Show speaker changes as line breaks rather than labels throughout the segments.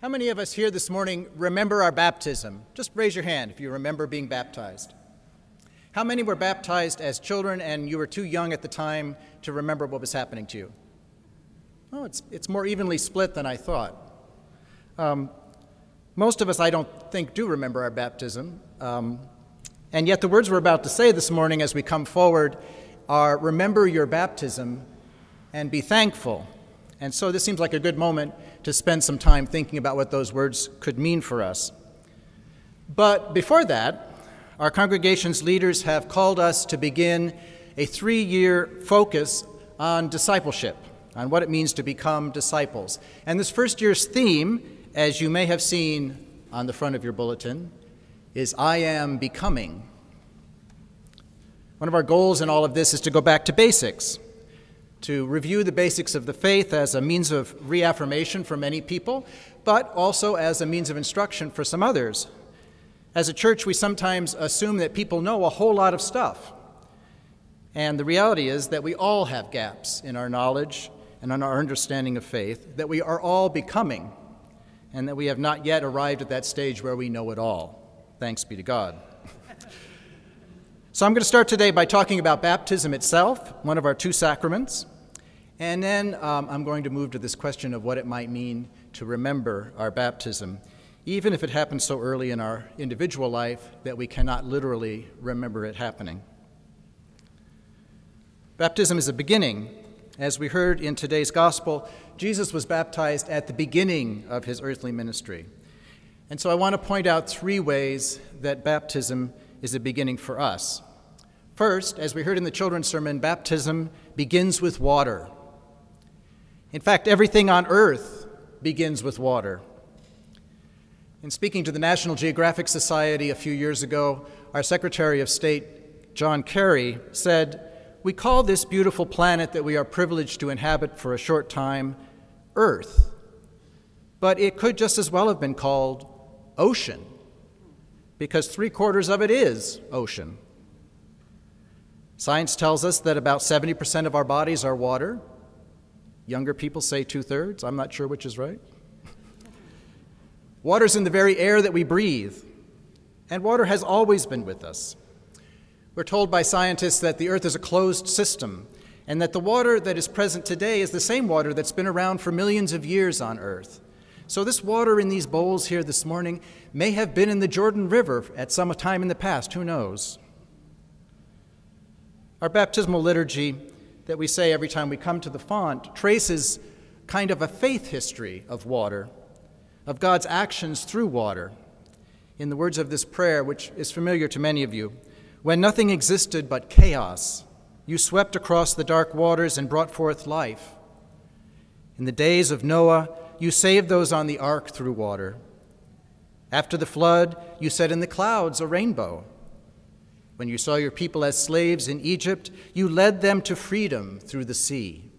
How many of us here this morning remember our baptism? Just raise your hand if you remember being baptized. How many were baptized as children and you were too young at the time to remember what was happening to you? Oh, it's more evenly split than I thought. Most of us, I don't think, do remember our baptism. And yet the words we're about to say this morning as we come forward are, remember your baptism and be thankful. And so this seems like a good moment to spend some time thinking about what those words could mean for us. But before that, our congregation's leaders have called us to begin a 3-year focus on discipleship, on what it means to become disciples. And this first year's theme, as you may have seen on the front of your bulletin, is I am becoming. One of our goals in all of this is to go back to basics, to review the basics of the faith as a means of reaffirmation for many people, but also as a means of instruction for some others. As a church, we sometimes assume that people know a whole lot of stuff. And the reality is that we all have gaps in our knowledge and in our understanding of faith, that we are all becoming, and that we have not yet arrived at that stage where we know it all. Thanks be to God. So I'm going to start today by talking about baptism itself, one of our 2 sacraments. And then I'm going to move to this question of what it might mean to remember our baptism, even if it happens so early in our individual life that we cannot literally remember it happening. Baptism is a beginning. As we heard in today's gospel, Jesus was baptized at the beginning of his earthly ministry. And so I want to point out 3 ways that baptism is a beginning for us. First, as we heard in the children's sermon, baptism begins with water. In fact, everything on earth begins with water. In speaking to the National Geographic Society a few years ago, our Secretary of State, John Kerry, said, "We call this beautiful planet that we are privileged to inhabit for a short time Earth, but it could just as well have been called ocean, because 3/4 of it is ocean." Science tells us that about 70% of our bodies are water. Younger people say 2/3. I'm not sure which is right. Water's in the very air that we breathe, and water has always been with us. We're told by scientists that the earth is a closed system, and that the water that is present today is the same water that's been around for millions of years on earth. So this water in these bowls here this morning may have been in the Jordan River at some time in the past, who knows? Our baptismal liturgy that we say every time we come to the font traces kind of a faith history of water, of God's actions through water. In the words of this prayer, which is familiar to many of you, "When nothing existed but chaos, you swept across the dark waters and brought forth life. In the days of Noah, you saved those on the ark through water. After the flood, you set in the clouds a rainbow. When you saw your people as slaves in Egypt, you led them to freedom through the sea.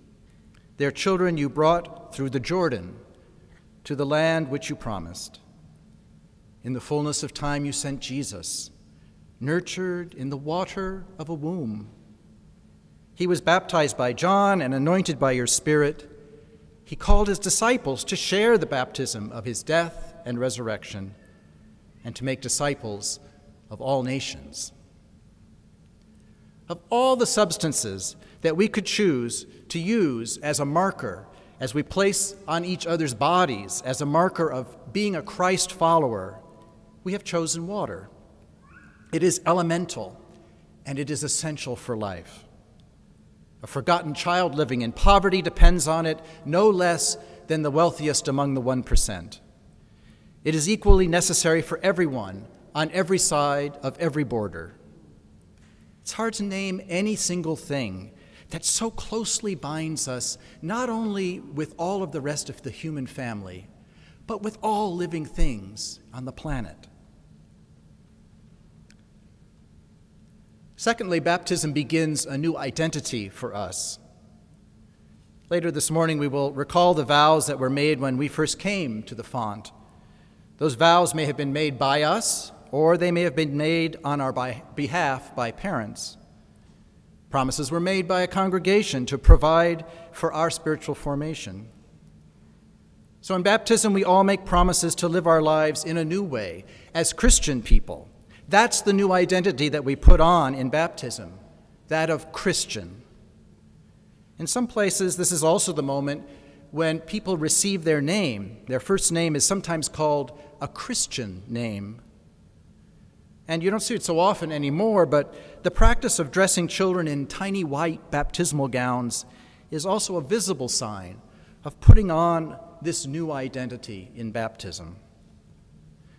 Their children you brought through the Jordan to the land which you promised. In the fullness of time you sent Jesus, nurtured in the water of a womb. He was baptized by John and anointed by your Spirit. He called his disciples to share the baptism of his death and resurrection, and to make disciples of all nations." Of all the substances that we could choose to use as a marker, as we place on each other's bodies as a marker of being a Christ follower, we have chosen water. It is elemental, and it is essential for life. A forgotten child living in poverty depends on it no less than the wealthiest among the 1%. It is equally necessary for everyone on every side of every border. It's hard to name any single thing that so closely binds us not only with all of the rest of the human family, but with all living things on the planet. Secondly, baptism begins a new identity for us. Later this morning, we will recall the vows that were made when we first came to the font. Those vows may have been made by us, or they may have been made on our behalf by parents. Promises were made by a congregation to provide for our spiritual formation. So in baptism, we all make promises to live our lives in a new way as Christian people. That's the new identity that we put on in baptism, that of Christian. In some places, this is also the moment when people receive their name. Their first name is sometimes called a Christian name. And you don't see it so often anymore, but the practice of dressing children in tiny white baptismal gowns is also a visible sign of putting on this new identity in baptism.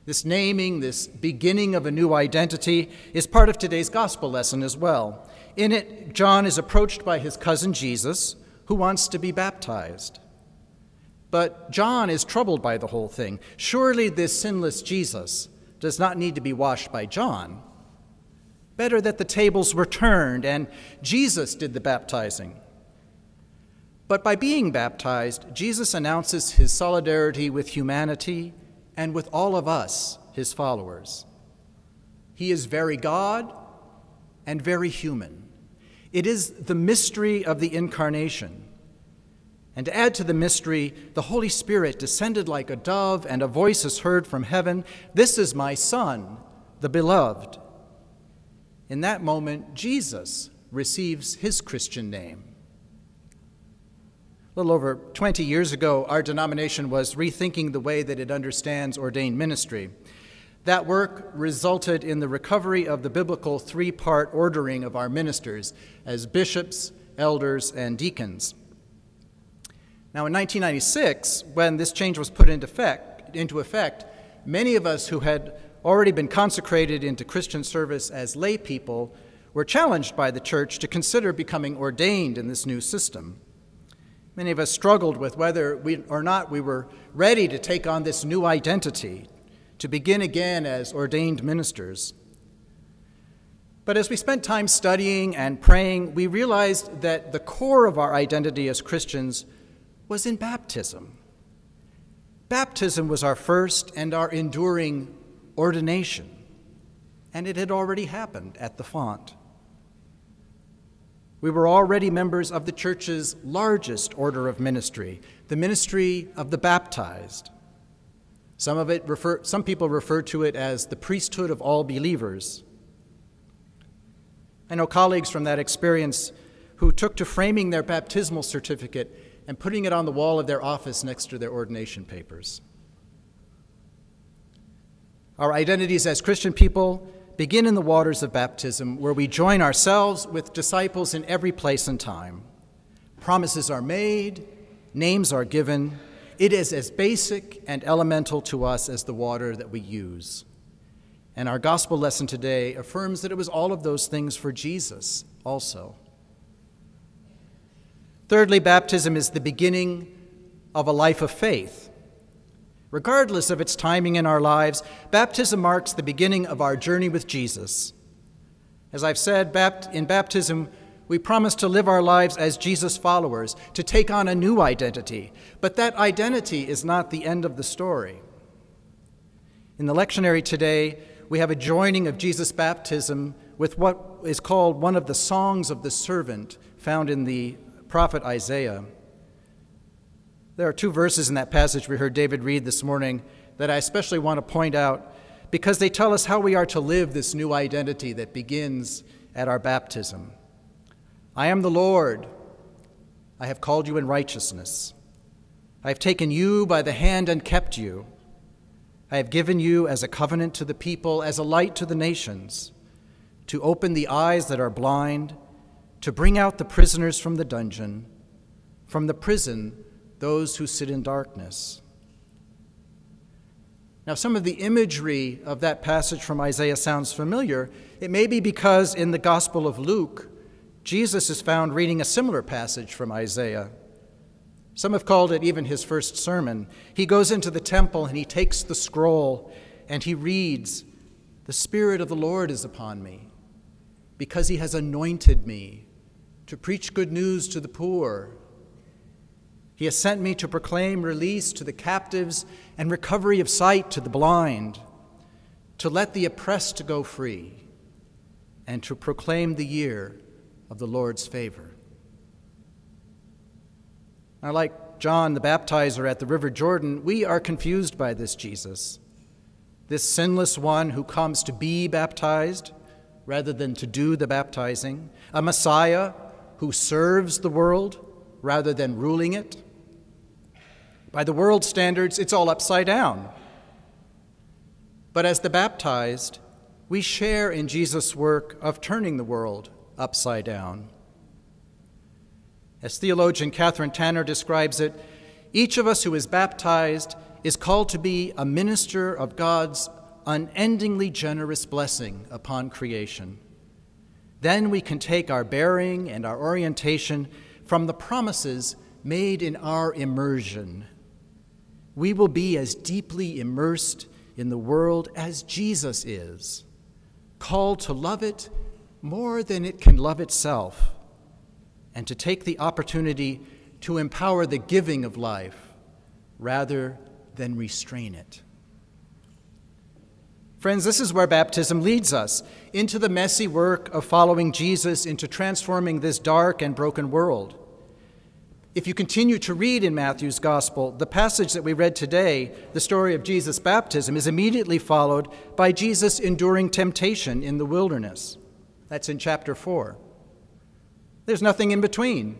This naming, this beginning of a new identity, is part of today's gospel lesson as well. In it, John is approached by his cousin Jesus, who wants to be baptized. But John is troubled by the whole thing. Surely this sinless Jesus does not need to be washed by John. Better that the tables were turned and Jesus did the baptizing. But by being baptized, Jesus announces his solidarity with humanity and with all of us, his followers. He is very God and very human. It is the mystery of the incarnation. And to add to the mystery, the Holy Spirit descended like a dove, and a voice is heard from heaven, "This is my Son, the Beloved." In that moment, Jesus receives his Christian name. A little over 20 years ago, our denomination was rethinking the way that it understands ordained ministry. That work resulted in the recovery of the biblical three-part ordering of our ministers as bishops, elders, and deacons. Now, in 1996, when this change was put into effect, many of us who had already been consecrated into Christian service as lay people were challenged by the church to consider becoming ordained in this new system. Many of us struggled with whether or not we were ready to take on this new identity, to begin again as ordained ministers. But as we spent time studying and praying, we realized that the core of our identity as Christians was in baptism. Baptism was our first and our enduring ordination, and it had already happened at the font. We were already members of the church's largest order of ministry, the ministry of the baptized. Some people refer to it as the priesthood of all believers. I know colleagues from that experience who took to framing their baptismal certificate and putting it on the wall of their office next to their ordination papers. Our identities as Christian people begin in the waters of baptism, where we join ourselves with disciples in every place and time. Promises are made, names are given. It is as basic and elemental to us as the water that we use. And our gospel lesson today affirms that it was all of those things for Jesus also. Thirdly, baptism is the beginning of a life of faith. Regardless of its timing in our lives, baptism marks the beginning of our journey with Jesus. As I've said, in baptism, we promise to live our lives as Jesus followers, to take on a new identity. But that identity is not the end of the story. In the lectionary today, we have a joining of Jesus' baptism with what is called one of the songs of the servant found in the prophet Isaiah. There are two verses in that passage we heard David read this morning that I especially want to point out because they tell us how we are to live this new identity that begins at our baptism. I am the Lord. I have called you in righteousness. I have taken you by the hand and kept you. I have given you as a covenant to the people, as a light to the nations, to open the eyes that are blind, to bring out the prisoners from the dungeon, from the prison those who sit in darkness. Now, some of the imagery of that passage from Isaiah sounds familiar. It may be because in the Gospel of Luke, Jesus is found reading a similar passage from Isaiah. Some have called it even his first sermon. He goes into the temple and he takes the scroll and he reads, "The Spirit of the Lord is upon me, because he has anointed me to preach good news to the poor. He has sent me to proclaim release to the captives and recovery of sight to the blind, to let the oppressed go free, and to proclaim the year of the Lord's favor." Now, like John the Baptizer at the River Jordan, we are confused by this Jesus, this sinless one who comes to be baptized rather than to do the baptizing, a Messiah who serves the world rather than ruling it. By the world's standards, it's all upside down. But as the baptized, we share in Jesus' work of turning the world upside down. As theologian Catherine Tanner describes it, each of us who is baptized is called to be a minister of God's unendingly generous blessing upon creation. Then we can take our bearing and our orientation from the promises made in our immersion. We will be as deeply immersed in the world as Jesus is, called to love it more than it can love itself, and to take the opportunity to empower the giving of life rather than restrain it. Friends, this is where baptism leads us, into the messy work of following Jesus into transforming this dark and broken world. If you continue to read in Matthew's Gospel, the passage that we read today, the story of Jesus' baptism, is immediately followed by Jesus enduring temptation in the wilderness. That's in chapter 4. There's nothing in between.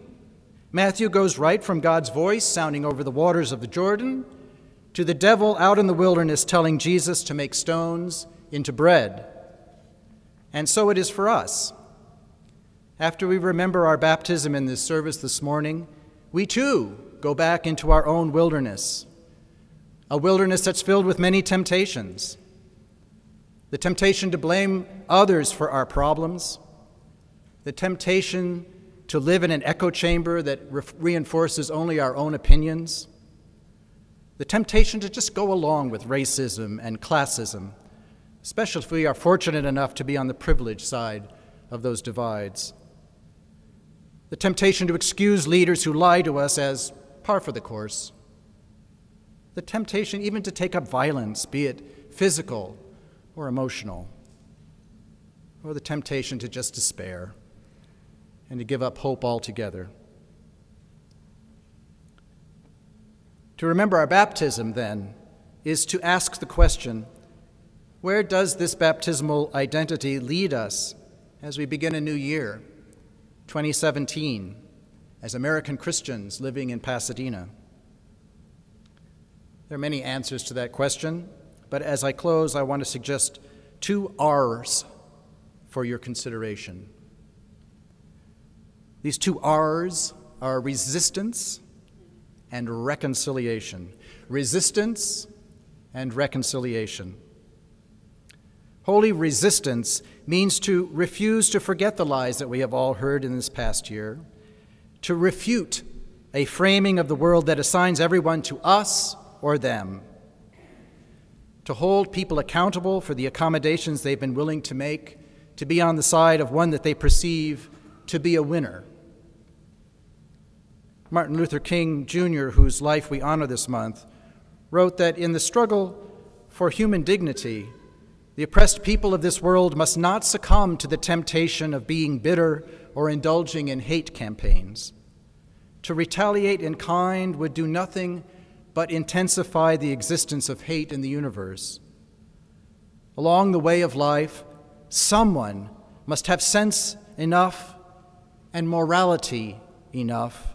Matthew goes right from God's voice sounding over the waters of the Jordan to the devil out in the wilderness telling Jesus to make stones into bread. And so it is for us. After we remember our baptism in this service this morning, we too go back into our own wilderness, a wilderness that's filled with many temptations. The temptation to blame others for our problems, the temptation to live in an echo chamber that reinforces only our own opinions, the temptation to just go along with racism and classism, especially if we are fortunate enough to be on the privileged side of those divides. The temptation to excuse leaders who lie to us as par for the course. The temptation even to take up violence, be it physical or emotional. Or the temptation to just despair and to give up hope altogether. To remember our baptism, then, is to ask the question, where does this baptismal identity lead us as we begin a new year, 2017, as American Christians living in Pasadena? There are many answers to that question, but as I close, I want to suggest 2 R's for your consideration. These 2 R's are resistance and reconciliation. Resistance and reconciliation. Holy resistance means to refuse to forget the lies that we have all heard in this past year, to refute a framing of the world that assigns everyone to us or them, to hold people accountable for the accommodations they've been willing to make, to be on the side of one that they perceive to be a winner. Martin Luther King Jr., whose life we honor this month, wrote that in the struggle for human dignity, the oppressed people of this world must not succumb to the temptation of being bitter or indulging in hate campaigns. To retaliate in kind would do nothing but intensify the existence of hate in the universe. Along the way of life, someone must have sense enough and morality enough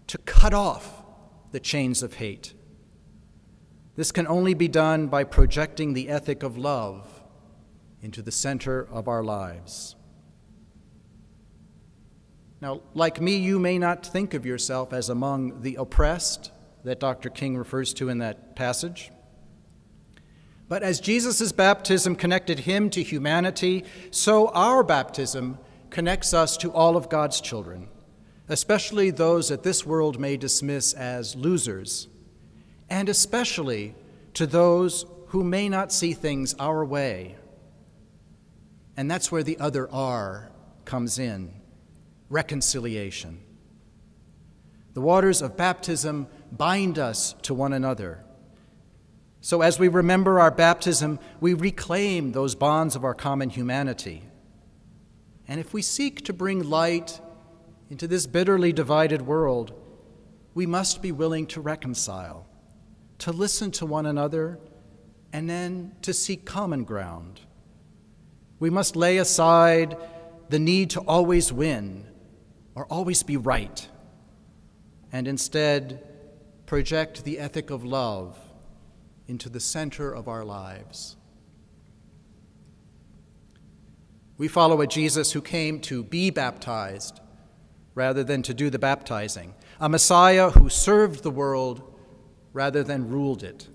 to cut off the chains of hate. This can only be done by projecting the ethic of love into the center of our lives. Now, like me, you may not think of yourself as among the oppressed that Dr. King refers to in that passage. But as Jesus' baptism connected him to humanity, so our baptism connects us to all of God's children, especially those that this world may dismiss as losers, and especially to those who may not see things our way. And that's where the other R comes in, reconciliation. The waters of baptism bind us to one another. So as we remember our baptism, we reclaim those bonds of our common humanity. And if we seek to bring light into this bitterly divided world, we must be willing to reconcile, to listen to one another, and then to seek common ground. We must lay aside the need to always win or always be right, and instead project the ethic of love into the center of our lives. We follow a Jesus who came to be baptized rather than to do the baptizing, a Messiah who served the world rather than ruled it.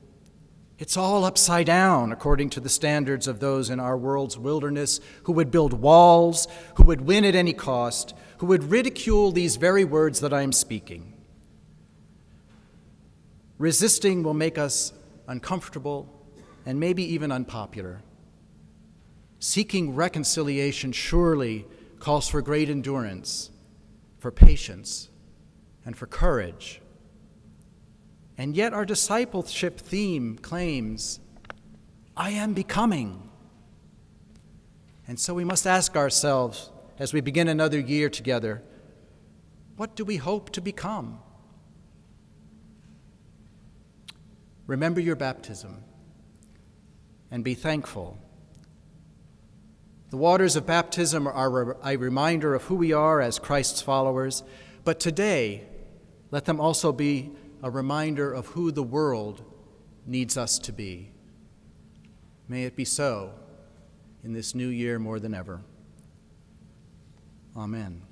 It's all upside down according to the standards of those in our world's wilderness who would build walls, who would win at any cost, who would ridicule these very words that I am speaking. Resisting will make us uncomfortable and maybe even unpopular. Seeking reconciliation surely calls for great endurance, for patience, and for courage. And yet our discipleship theme claims, I am becoming. And so we must ask ourselves, as we begin another year together, what do we hope to become? Remember your baptism and be thankful. The waters of baptism are a reminder of who we are as Christ's followers, but today, let them also be a reminder of who the world needs us to be. May it be so in this new year more than ever. Amen.